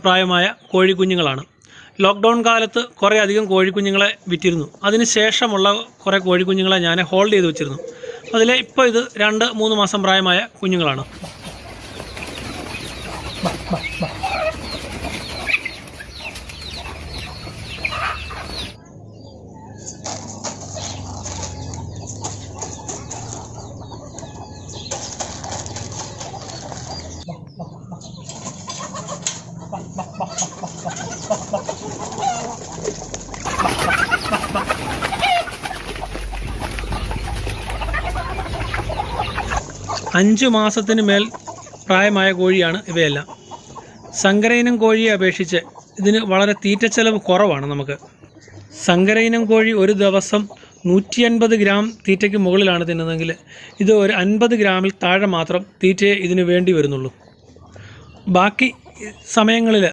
പ്രായമായ കോഴിക്കുഞ്ഞുങ്ങളാണ്. ലോക്ക്ഡൗൺ കാലത്ത് കുറേ അധികം കോഴിക്കുഞ്ഞുങ്ങളെ വിറ്റിരുന്നു. അതിന് ശേഷമുള്ള കുറേ കോഴിക്കുഞ്ഞുങ്ങളെ ഞാൻ ഹോൾഡ് ചെയ്ത് വെച്ചിരുന്നു. അതിൽ ഇപ്പോൾ ഇത് 2-3 മാസം പ്രായമായ കുഞ്ഞുങ്ങളാണ്. 5 മാസത്തിന് മേൽ പ്രായമായ കോഴിയാണ് ഇവയെല്ലാം. സങ്കര ഇനം കോഴിയെ അപേക്ഷിച്ച് ഇതിന് വളരെ തീറ്റച്ചെലവ് കുറവാണ്. നമുക്ക് സങ്കര ഇനം കോഴി ഒരു ദിവസം 150 ഗ്രാം തീറ്റയ്ക്ക് മുകളിലാണ് തിന്നുന്നതെങ്കിൽ ഇത് ഒരു 50 ഗ്രാമിൽ താഴെ മാത്രം തീറ്റയെ ഇതിന് വേണ്ടി വരുന്നുള്ളൂ. ബാക്കി സമയങ്ങളിൽ